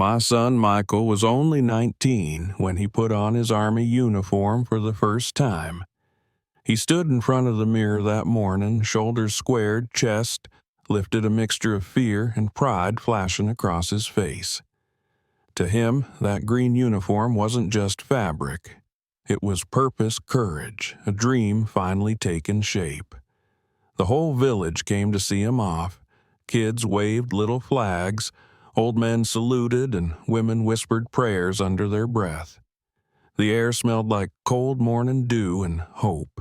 My son Michael was only 19 when he put on his Army uniform for the first time. He stood in front of the mirror that morning, shoulders squared, chest lifted, a mixture of fear and pride flashing across his face. To him, that green uniform wasn't just fabric. It was purpose, courage, a dream finally taken shape. The whole village came to see him off. Kids waved little flags, old men saluted, and women whispered prayers under their breath. The air smelled like cold morning dew and hope.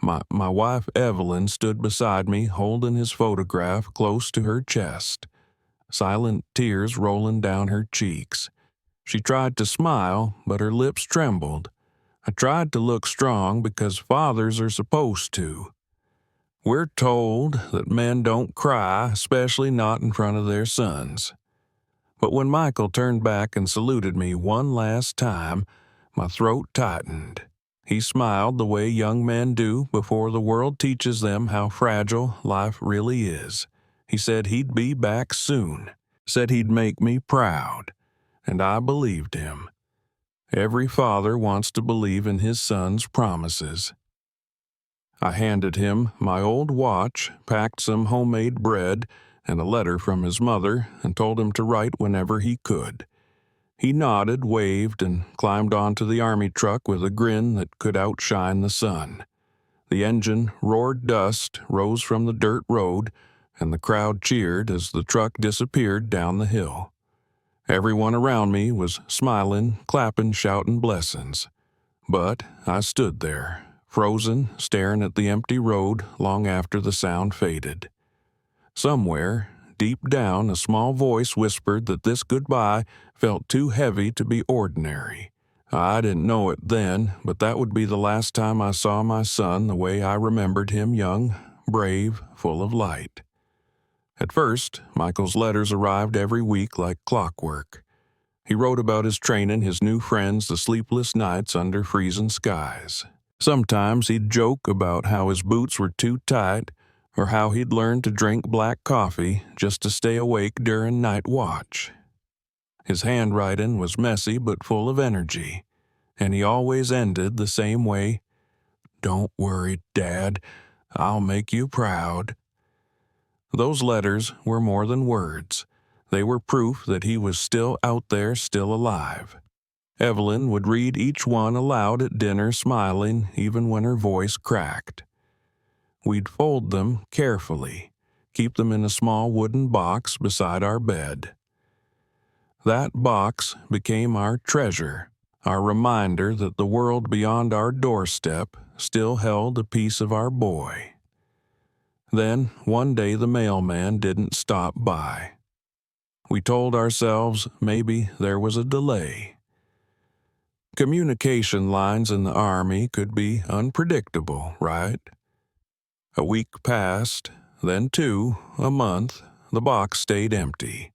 My wife Evelyn stood beside me, holding his photograph close to her chest, silent tears rolling down her cheeks. She tried to smile, but her lips trembled. I tried to look strong because fathers are supposed to. We're told that men don't cry, especially not in front of their sons. But when Michael turned back and saluted me one last time, my throat tightened. He smiled the way young men do before the world teaches them how fragile life really is. He said he'd be back soon, said he'd make me proud, and I believed him. Every father wants to believe in his son's promises. I handed him my old watch, packed some homemade bread, and a letter from his mother, and told him to write whenever he could. He nodded, waved, and climbed onto the Army truck with a grin that could outshine the sun. The engine roared, dust rose from the dirt road, and the crowd cheered as the truck disappeared down the hill. Everyone around me was smiling, clapping, shouting blessings. But I stood there, frozen, staring at the empty road long after the sound faded. Somewhere, deep down, a small voice whispered that this goodbye felt too heavy to be ordinary. I didn't know it then, but that would be the last time I saw my son the way I remembered him, young, brave, full of light. At first, Michael's letters arrived every week like clockwork. He wrote about his training, his new friends, the sleepless nights under freezing skies. Sometimes he'd joke about how his boots were too tight, or how he'd learned to drink black coffee just to stay awake during night watch. His handwriting was messy but full of energy, and he always ended the same way. "Don't worry, Dad. I'll make you proud." Those letters were more than words. They were proof that he was still out there, still alive. Evelyn would read each one aloud at dinner, smiling even when her voice cracked. We'd fold them carefully, keep them in a small wooden box beside our bed. That box became our treasure, our reminder that the world beyond our doorstep still held a piece of our boy. Then, one day the mailman didn't stop by. We told ourselves maybe there was a delay. Communication lines in the Army could be unpredictable, right? A week passed, then two, a month. The box stayed empty.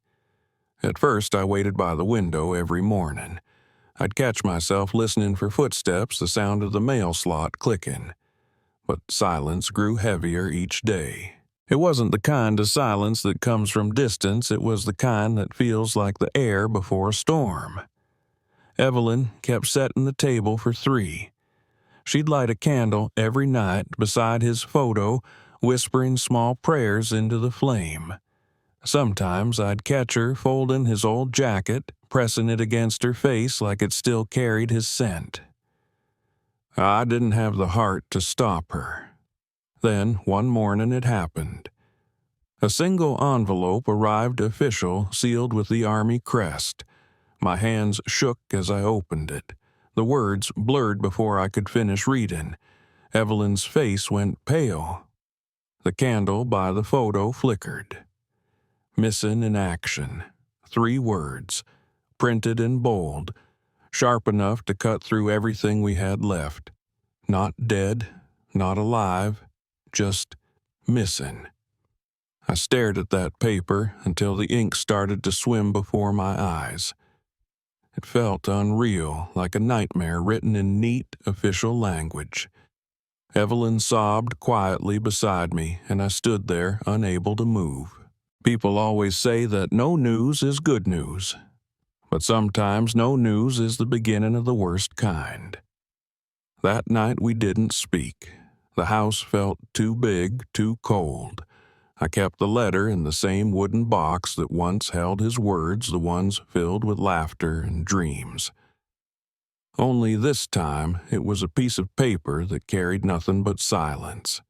At first, I waited by the window every morning. I'd catch myself listening for footsteps, the sound of the mail slot clicking. But silence grew heavier each day. It wasn't the kind of silence that comes from distance, it was the kind that feels like the air before a storm. Evelyn kept setting the table for 3. She'd light a candle every night beside his photo, whispering small prayers into the flame. Sometimes I'd catch her folding his old jacket, pressing it against her face like it still carried his scent. I didn't have the heart to stop her. Then, one morning it happened. A single envelope arrived official, sealed with the Army crest. My hands shook as I opened it. The words blurred before I could finish reading. Evelyn's face went pale. The candle by the photo flickered. Missing in action. 3 words, printed in bold, sharp enough to cut through everything we had left. Not dead, not alive, just missing. I stared at that paper until the ink started to swim before my eyes. It felt unreal, like a nightmare written in neat, official language. Evelyn sobbed quietly beside me, and I stood there, unable to move. People always say that no news is good news. But sometimes no news is the beginning of the worst kind. That night we didn't speak. The house felt too big, too cold. I kept the letter in the same wooden box that once held his words, the ones filled with laughter and dreams. Only this time it was a piece of paper that carried nothing but silence.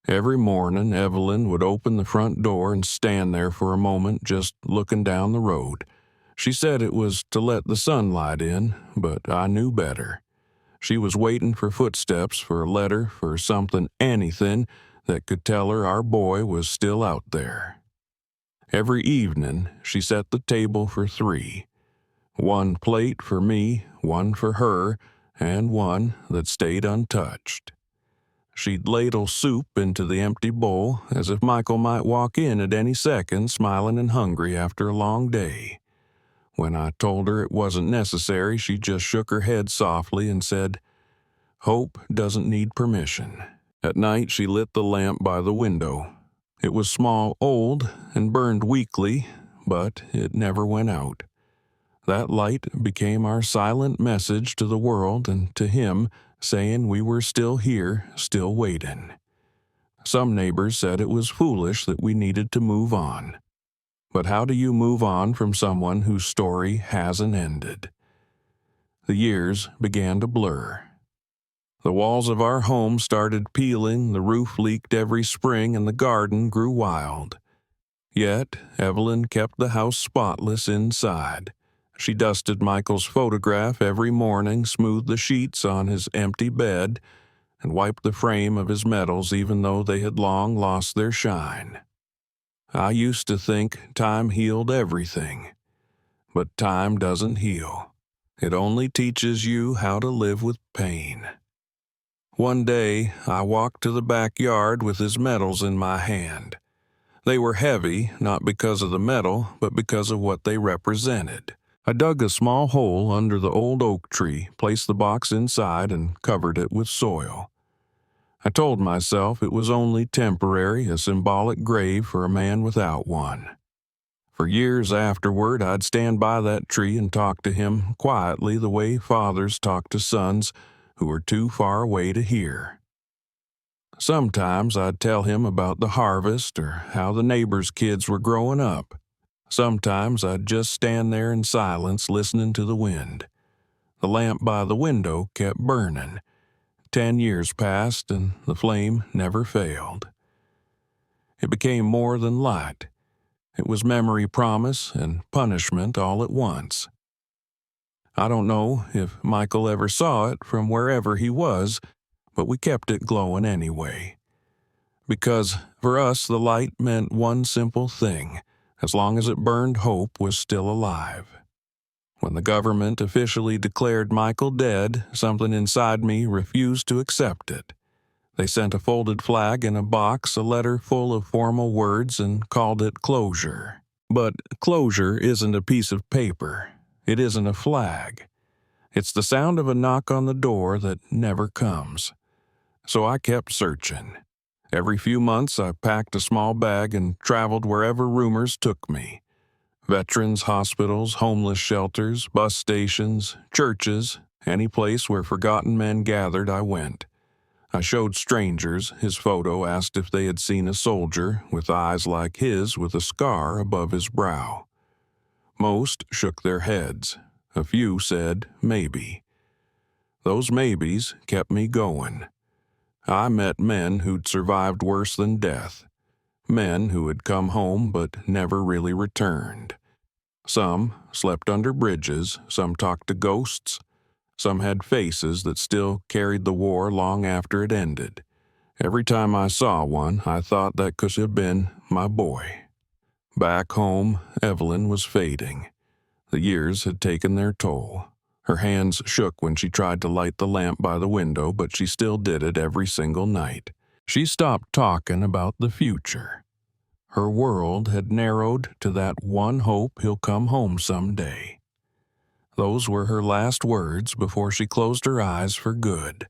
Every morning Evelyn would open the front door and stand there for a moment just looking down the road. She said it was to let the sunlight in, but I knew better. She was waiting for footsteps, for a letter, for something, anything that could tell her our boy was still out there. Every evening she set the table for 3. 1 plate for me, 1 for her, and 1 that stayed untouched. She'd ladle soup into the empty bowl as if Michael might walk in at any second, smiling and hungry after a long day. When I told her it wasn't necessary, she just shook her head softly and said, "Hope doesn't need permission." At night she lit the lamp by the window. It was small, old, and burned weakly, but it never went out. That light became our silent message to the world and to him, saying we were still here, still waiting. Some neighbors said it was foolish that we needed to move on. But how do you move on from someone whose story hasn't ended? The years began to blur. The walls of our home started peeling, the roof leaked every spring, and the garden grew wild. Yet Evelyn kept the house spotless inside. She dusted Michael's photograph every morning, smoothed the sheets on his empty bed, and wiped the frame of his medals even though they had long lost their shine. I used to think time healed everything, but time doesn't heal. It only teaches you how to live with pain. One day, I walked to the backyard with his medals in my hand. They were heavy, not because of the metal, but because of what they represented. I dug a small hole under the old oak tree, placed the box inside, and covered it with soil. I told myself it was only temporary, a symbolic grave for a man without one. For years afterward, I'd stand by that tree and talk to him quietly the way fathers talk to sons who were too far away to hear. Sometimes I'd tell him about the harvest or how the neighbors' kids were growing up. Sometimes I'd just stand there in silence listening to the wind. The lamp by the window kept burning. 10 years passed and the flame never failed. It became more than light. It was memory, promise, and punishment all at once. I don't know if Michael ever saw it from wherever he was, but we kept it glowing anyway. Because for us the light meant one simple thing. As long as it burned, hope was still alive. When the government officially declared Michael dead, something inside me refused to accept it. They sent a folded flag in a box, a letter full of formal words, and called it closure. But closure isn't a piece of paper. It isn't a flag. It's the sound of a knock on the door that never comes. So I kept searching. Every few months I packed a small bag and traveled wherever rumors took me. Veterans hospitals, homeless shelters, bus stations, churches, any place where forgotten men gathered, I went. I showed strangers his photo, asked if they had seen a soldier with eyes like his with a scar above his brow. Most shook their heads. A few said, maybe. Those maybes kept me going. I met men who'd survived worse than death. Men who had come home but never really returned. Some slept under bridges, some talked to ghosts, some had faces that still carried the war long after it ended. Every time I saw one, I thought that could have been my boy. Back home, Evelyn was fading. The years had taken their toll. Her hands shook when she tried to light the lamp by the window, but she still did it every single night. She stopped talking about the future. Her world had narrowed to that one hope he'll come home someday. Those were her last words before she closed her eyes for good.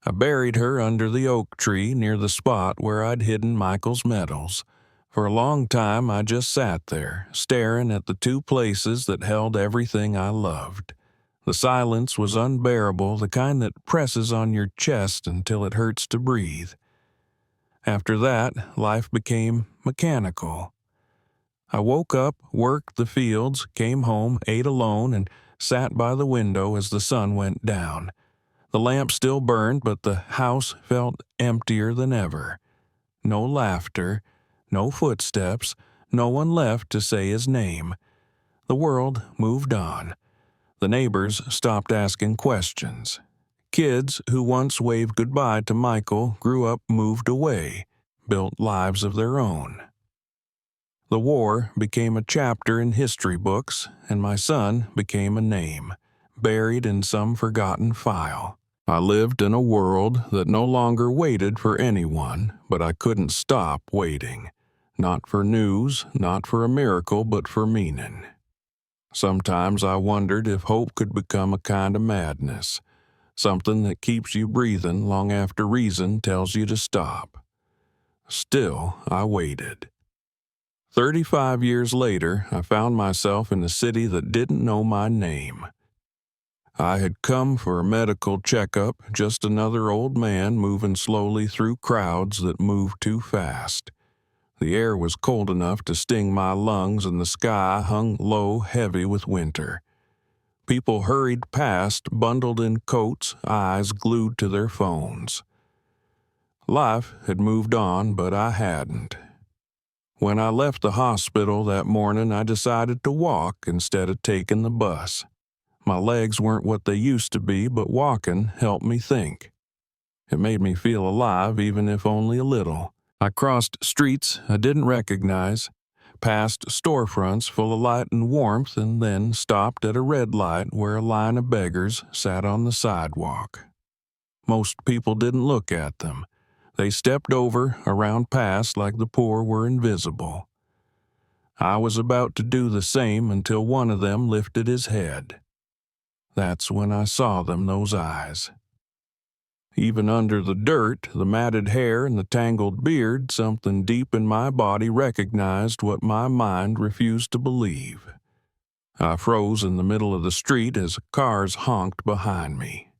I buried her under the oak tree near the spot where I'd hidden Michael's medals. For a long time, I just sat there, staring at the two places that held everything I loved. The silence was unbearable, the kind that presses on your chest until it hurts to breathe. After that, life became mechanical. I woke up, worked the fields, came home, ate alone, and sat by the window as the sun went down. The lamp still burned, but the house felt emptier than ever. No laughter, no footsteps, no one left to say his name. The world moved on. The neighbors stopped asking questions. Kids who once waved goodbye to Michael grew up, moved away, built lives of their own. The war became a chapter in history books, and my son became a name, buried in some forgotten file. I lived in a world that no longer waited for anyone, but I couldn't stop waiting. Not for news, not for a miracle, but for meaning. Sometimes I wondered if hope could become a kind of madness, something that keeps you breathing long after reason tells you to stop. Still, I waited. 35 years later, I found myself in a city that didn't know my name. I had come for a medical checkup, just another old man moving slowly through crowds that moved too fast. The air was cold enough to sting my lungs, and the sky hung low, heavy with winter. People hurried past, bundled in coats, eyes glued to their phones. Life had moved on, but I hadn't. When I left the hospital that morning, I decided to walk instead of taking the bus. My legs weren't what they used to be, but walking helped me think. It made me feel alive, even if only a little. I crossed streets I didn't recognize, passed storefronts full of light and warmth, and then stopped at a red light where a line of beggars sat on the sidewalk. Most people didn't look at them. They stepped over, around past like the poor were invisible. I was about to do the same until one of them lifted his head. That's when I saw them, those eyes. Even under the dirt, the matted hair, and the tangled beard, something deep in my body recognized what my mind refused to believe. I froze in the middle of the street as cars honked behind me.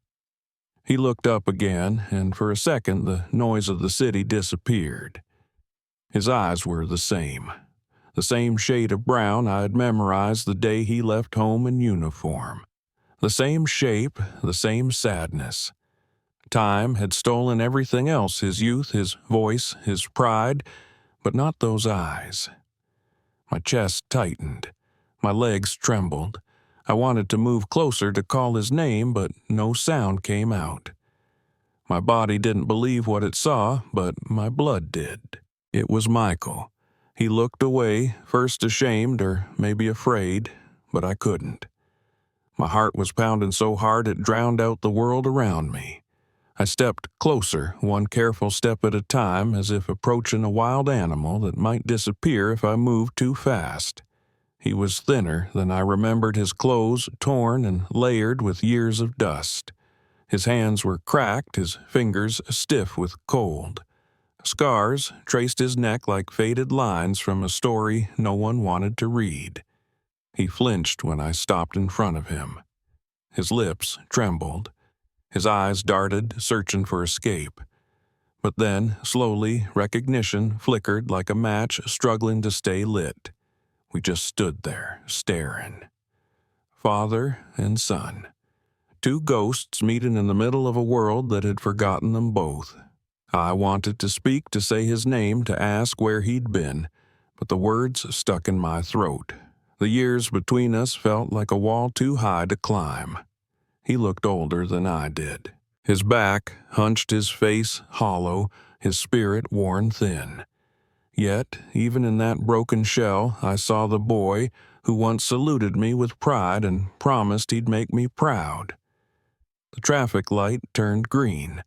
He looked up again, and for a second the noise of the city disappeared. His eyes were the same shade of brown I had memorized the day he left home in uniform. The same shape, the same sadness. Time had stolen everything else, his youth, his voice, his pride, but not those eyes. My chest tightened. My legs trembled. I wanted to move closer to call his name, but no sound came out. My body didn't believe what it saw, but my blood did. It was Michael. He looked away, first ashamed or maybe afraid, but I couldn't. My heart was pounding so hard it drowned out the world around me. I stepped closer, one careful step at a time, as if approaching a wild animal that might disappear if I moved too fast. He was thinner than I remembered, his clothes torn and layered with years of dust. His hands were cracked, his fingers stiff with cold. Scars traced his neck like faded lines from a story no one wanted to read. He flinched when I stopped in front of him. His lips trembled. His eyes darted, searching for escape. But then, slowly, recognition flickered like a match struggling to stay lit. We just stood there, staring. Father and son. Two ghosts meeting in the middle of a world that had forgotten them both. I wanted to speak, to say his name, to ask where he'd been, but the words stuck in my throat. The years between us felt like a wall too high to climb. He looked older than I did. His back hunched, his face hollow, his spirit worn thin. Yet, even in that broken shell, I saw the boy who once saluted me with pride and promised he'd make me proud. The traffic light turned green.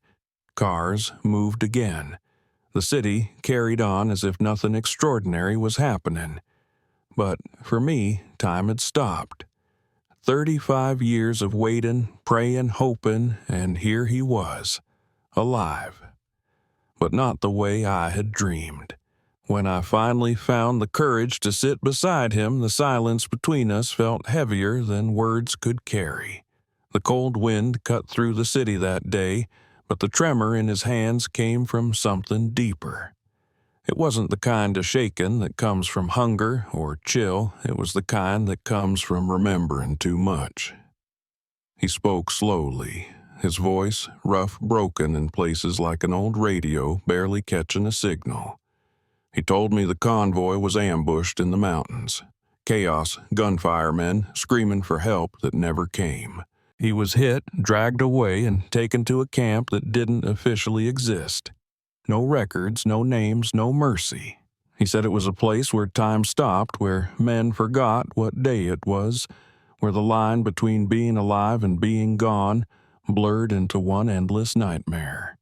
Cars moved again. The city carried on as if nothing extraordinary was happening. But for me, time had stopped. 35 years of waiting, praying, hoping, and here he was, alive. But not the way I had dreamed. When I finally found the courage to sit beside him, the silence between us felt heavier than words could carry. The cold wind cut through the city that day, but the tremor in his hands came from something deeper. It wasn't the kind of shaking that comes from hunger or chill. It was the kind that comes from remembering too much. He spoke slowly, his voice rough, broken in places like an old radio barely catching a signal. He told me the convoy was ambushed in the mountains. Chaos, gunfire men screaming for help that never came. He was hit, dragged away, and taken to a camp that didn't officially exist. No records, no names, no mercy. He said it was a place where time stopped, where men forgot what day it was, where the line between being alive and being gone blurred into one endless nightmare.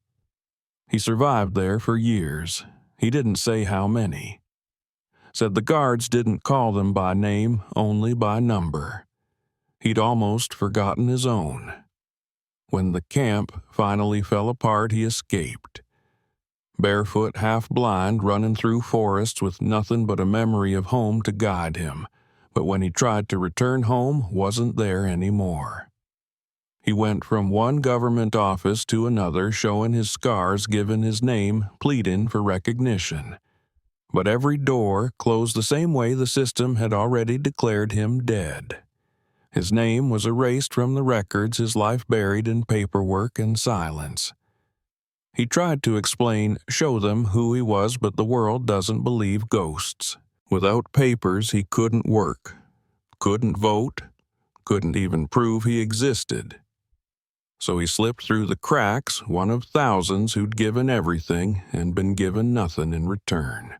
He survived there for years. He didn't say how many. Said the guards didn't call them by name, only by number. He'd almost forgotten his own. When the camp finally fell apart, he escaped. Barefoot, half blind, running through forests with nothing but a memory of home to guide him, but when he tried to return home, wasn't there anymore. He went from one government office to another, showing his scars, giving his name, pleading for recognition. But every door closed the same way the system had already declared him dead. His name was erased from the records, his life buried in paperwork and silence. He tried to explain, show them who he was, but the world doesn't believe ghosts. Without papers, he couldn't work, couldn't vote, couldn't even prove he existed. So he slipped through the cracks, one of thousands who'd given everything and been given nothing in return.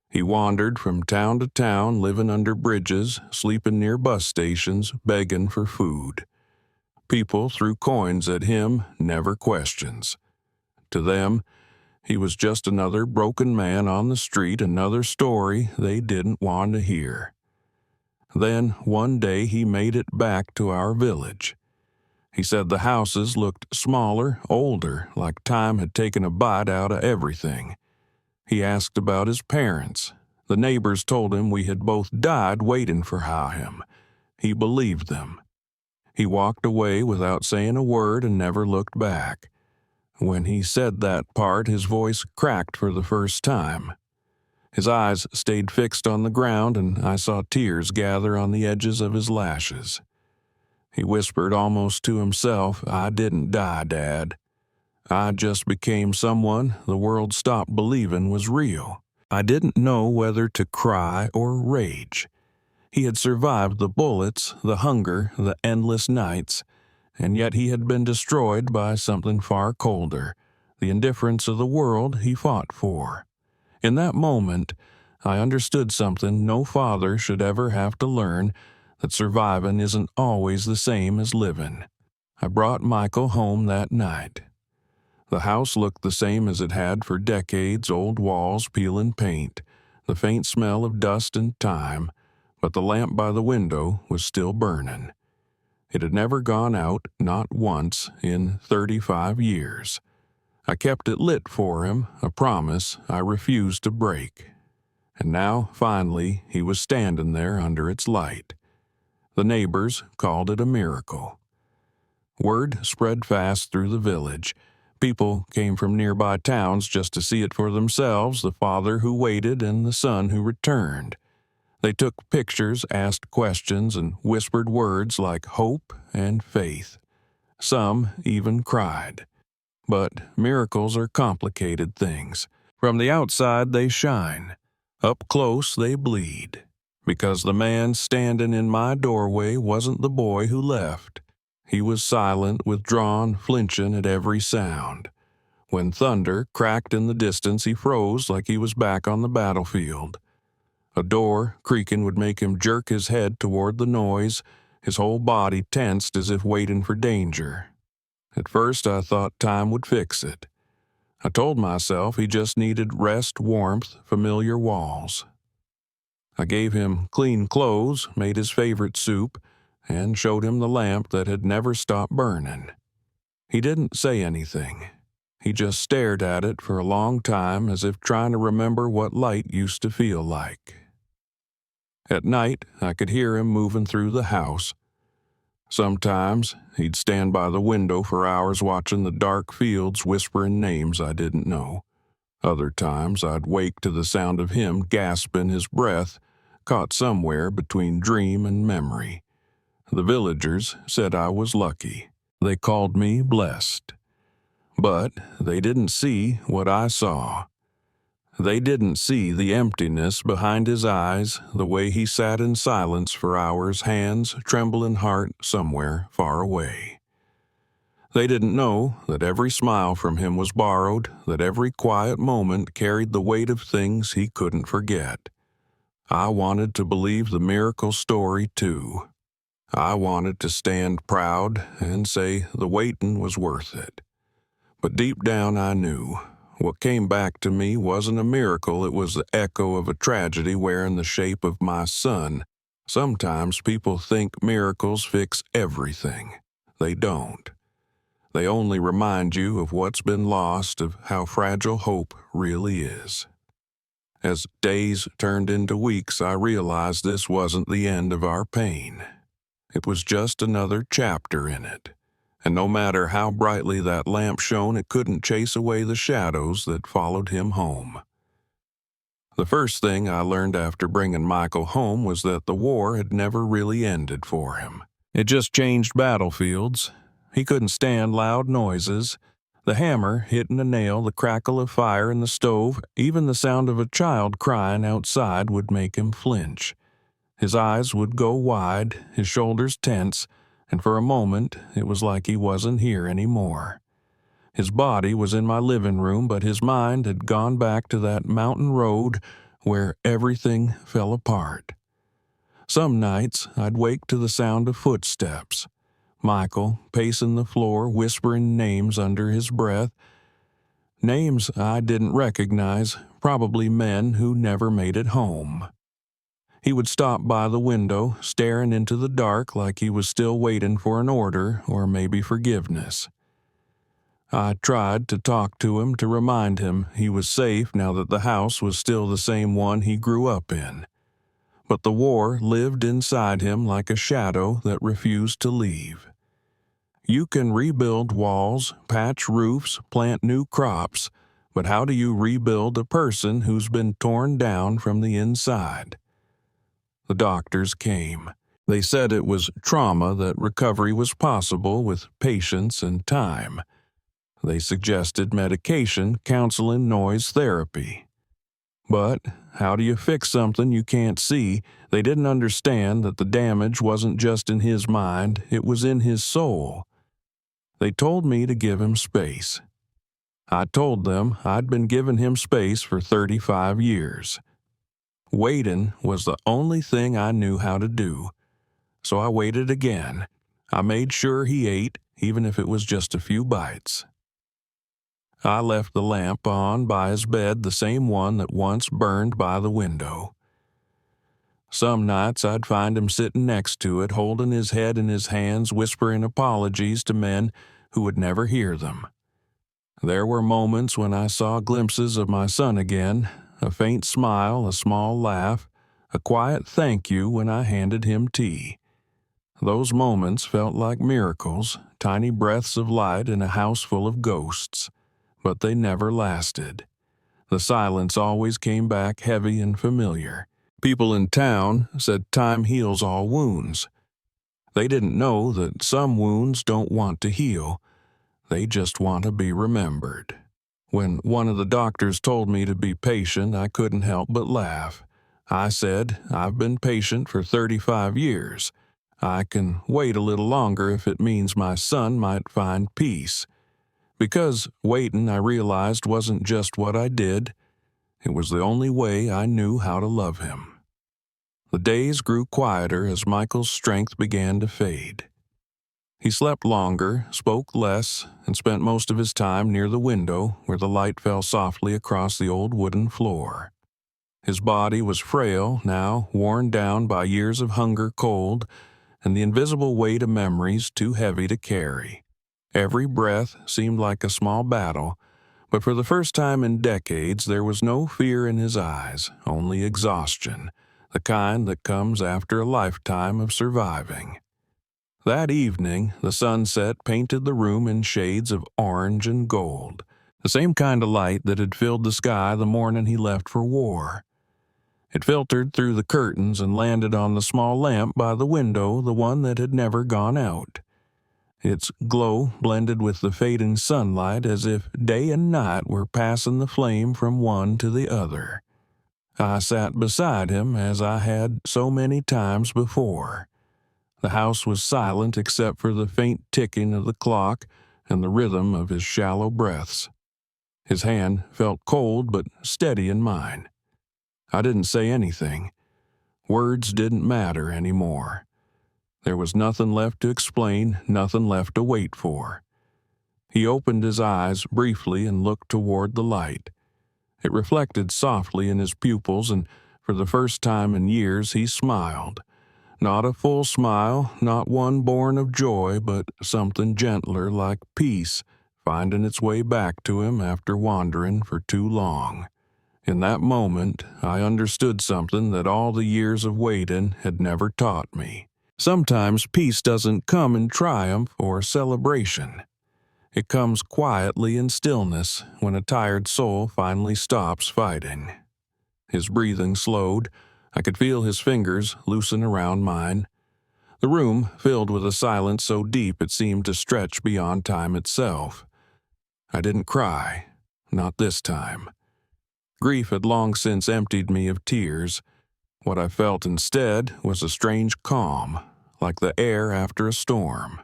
He wandered from town to town, living under bridges, sleeping near bus stations, begging for food. People threw coins at him, never questions. To them, he was just another broken man on the street, another story they didn't want to hear. Then, one day, he made it back to our village. He said the houses looked smaller, older, like time had taken a bite out of everything. He asked about his parents. The neighbors told him we had both died waiting for him. He believed them. He walked away without saying a word and never looked back. When he said that part, his voice cracked for the first time. His eyes stayed fixed on the ground, and I saw tears gather on the edges of his lashes. He whispered almost to himself, "I didn't die, Dad. I just became someone the world stopped believing was real." I didn't know whether to cry or rage. He had survived the bullets, the hunger, the endless nights, and yet he had been destroyed by something far colder, the indifference of the world he fought for. In that moment, I understood something no father should ever have to learn, that surviving isn't always the same as living. I brought Michael home that night. The house looked the same as it had for decades, old walls peeling paint, the faint smell of dust and time, but the lamp by the window was still burning. It had never gone out, not once, in 35 years. I kept it lit for him, a promise I refused to break. And now, finally, he was standing there under its light. The neighbors called it a miracle. Word spread fast through the village. People came from nearby towns just to see it for themselves, the father who waited and the son who returned. They took pictures, asked questions, and whispered words like hope and faith. Some even cried. But miracles are complicated things. From the outside they shine. Up close they bleed. Because the man standing in my doorway wasn't the boy who left. He was silent, withdrawn, flinching at every sound. When thunder cracked in the distance, he froze like he was back on the battlefield. A door creaking would make him jerk his head toward the noise, his whole body tensed as if waiting for danger. At first I thought time would fix it. I told myself he just needed rest, warmth, familiar walls. I gave him clean clothes, made his favorite soup, and showed him the lamp that had never stopped burning. He didn't say anything. He just stared at it for a long time as if trying to remember what light used to feel like. At night, I could hear him moving through the house. Sometimes, he'd stand by the window for hours watching the dark fields whispering names I didn't know. Other times, I'd wake to the sound of him gasping his breath, caught somewhere between dream and memory. The villagers said I was lucky. They called me blessed. But they didn't see what I saw. They didn't see the emptiness behind his eyes, the way he sat in silence for hours, hands trembling, heart somewhere far away. They didn't know that every smile from him was borrowed, that every quiet moment carried the weight of things he couldn't forget. I wanted to believe the miracle story too. I wanted to stand proud and say the waiting was worth it. But deep down I knew. What came back to me wasn't a miracle, it was the echo of a tragedy wearing the shape of my son. Sometimes people think miracles fix everything. They don't. They only remind you of what's been lost, of how fragile hope really is. As days turned into weeks, I realized this wasn't the end of our pain. It was just another chapter in it. And no matter how brightly that lamp shone, it couldn't chase away the shadows that followed him home. The first thing I learned after bringing Michael home was that the war had never really ended for him. It just changed battlefields. He couldn't stand loud noises. The hammer hitting a nail, the crackle of fire in the stove, even the sound of a child crying outside would make him flinch. His eyes would go wide, his shoulders tense, and for a moment it was like he wasn't here anymore. His body was in my living room, but his mind had gone back to that mountain road where everything fell apart. Some nights I'd wake to the sound of footsteps. Michael pacing the floor, whispering names under his breath. Names I didn't recognize, probably men who never made it home. He would stop by the window, staring into the dark like he was still waiting for an order or maybe forgiveness. I tried to talk to him to remind him he was safe now that the house was still the same one he grew up in. But the war lived inside him like a shadow that refused to leave. You can rebuild walls, patch roofs, plant new crops, but how do you rebuild a person who's been torn down from the inside? The doctors came. They said it was trauma, that recovery was possible with patience and time. They suggested medication, counseling, noise therapy. But how do you fix something you can't see? They didn't understand that the damage wasn't just in his mind, it was in his soul. They told me to give him space. I told them I'd been giving him space for 35 years. Waiting was the only thing I knew how to do. So I waited again. I made sure he ate, even if it was just a few bites. I left the lamp on by his bed, the same one that once burned by the window. Some nights I'd find him sitting next to it, holding his head in his hands, whispering apologies to men who would never hear them. There were moments when I saw glimpses of my son again, a faint smile, a small laugh, a quiet thank you when I handed him tea. Those moments felt like miracles, tiny breaths of light in a house full of ghosts. But they never lasted. The silence always came back heavy and familiar. People in town said time heals all wounds. They didn't know that some wounds don't want to heal. They just want to be remembered. When one of the doctors told me to be patient, I couldn't help but laugh. I said, I've been patient for 35 years. I can wait a little longer if it means my son might find peace. Because waiting, I realized, wasn't just what I did. It was the only way I knew how to love him. The days grew quieter as Michael's strength began to fade. He slept longer, spoke less, and spent most of his time near the window where the light fell softly across the old wooden floor. His body was frail now, worn down by years of hunger, cold, and the invisible weight of memories too heavy to carry. Every breath seemed like a small battle, But for the first time in decades, there was no fear in his eyes, only exhaustion, the kind that comes after a lifetime of surviving. That evening, the sunset painted the room in shades of orange and gold, the same kind of light that had filled the sky the morning he left for war. It filtered through the curtains and landed on the small lamp by the window, the one that had never gone out. Its glow blended with the fading sunlight as if day and night were passing the flame from one to the other. I sat beside him as I had so many times before. The house was silent except for the faint ticking of the clock and the rhythm of his shallow breaths. His hand felt cold but steady in mine. I didn't say anything. Words didn't matter anymore. There was nothing left to explain, nothing left to wait for. He opened his eyes briefly and looked toward the light. It reflected softly in his pupils, and for the first time in years he smiled. Not a full smile, not one born of joy, but something gentler like peace, finding its way back to him after wandering for too long. In that moment, I understood something that all the years of waiting had never taught me. Sometimes peace doesn't come in triumph or celebration. It comes quietly in stillness when a tired soul finally stops fighting. His breathing slowed. I could feel his fingers loosen around mine. The room filled with a silence so deep it seemed to stretch beyond time itself. I didn't cry, not this time. Grief had long since emptied me of tears. What I felt instead was a strange calm, like the air after a storm.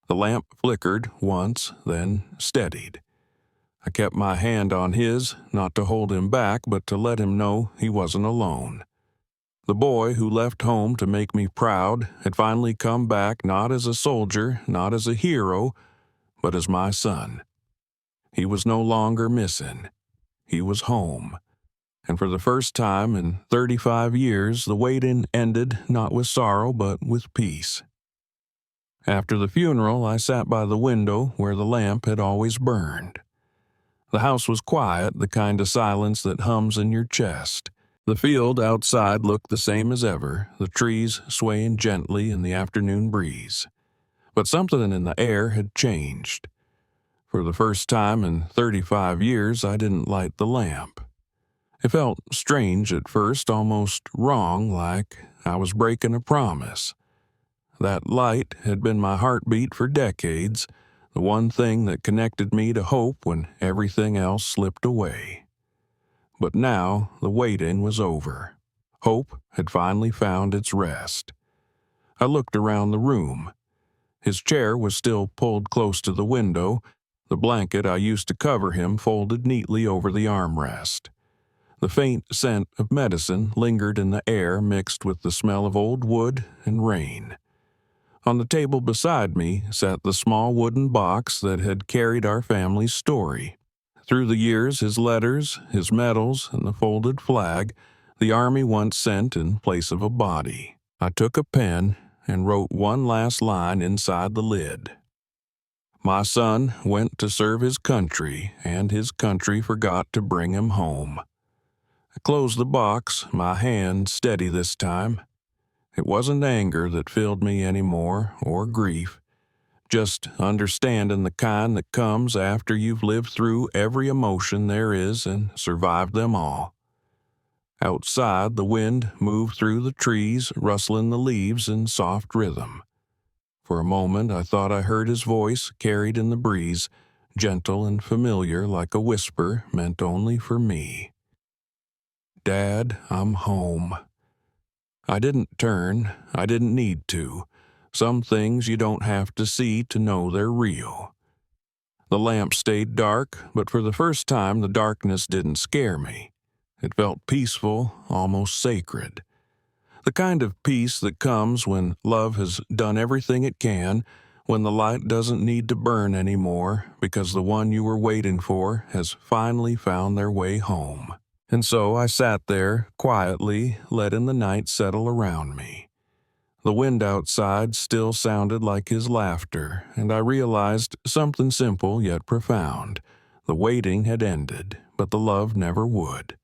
The lamp flickered once, then steadied. I kept my hand on his, not to hold him back, but to let him know he wasn't alone. The boy who left home to make me proud had finally come back not as a soldier, not as a hero, but as my son. He was no longer missing. He was home. And for the first time in 35 years, the waiting ended not with sorrow, but with peace. After the funeral, I sat by the window where the lamp had always burned. The house was quiet, the kind of silence that hums in your chest. The field outside looked the same as ever, the trees swaying gently in the afternoon breeze. But something in the air had changed. For the first time in 35 years, I didn't light the lamp. It felt strange at first, almost wrong, like I was breaking a promise. That light had been my heartbeat for decades, the one thing that connected me to hope when everything else slipped away. But now the waiting was over. Hope had finally found its rest. I looked around the room. His chair was still pulled close to the window, the blanket I used to cover him folded neatly over the armrest. The faint scent of medicine lingered in the air mixed with the smell of old wood and rain. On the table beside me sat the small wooden box that had carried our family's story. Through the years, his letters, his medals, and the folded flag the Army once sent in place of a body. I took a pen and wrote one last line inside the lid. My son went to serve his country, and his country forgot to bring him home. I closed the box, my hand steady this time. It wasn't anger that filled me anymore, or grief. Just understanding the kind that comes after you've lived through every emotion there is and survived them all. Outside, the wind moved through the trees, rustling the leaves in soft rhythm. For a moment, I thought I heard his voice carried in the breeze, gentle and familiar like a whisper meant only for me. Dad, I'm home. I didn't turn. I didn't need to. Some things you don't have to see to know they're real. The lamp stayed dark, but for the first time the darkness didn't scare me. It felt peaceful, almost sacred. The kind of peace that comes when love has done everything it can, when the light doesn't need to burn anymore because the one you were waiting for has finally found their way home. And so I sat there, quietly, letting the night settle around me. The wind outside still sounded like his laughter, and I realized something simple yet profound. The waiting had ended, but the love never would.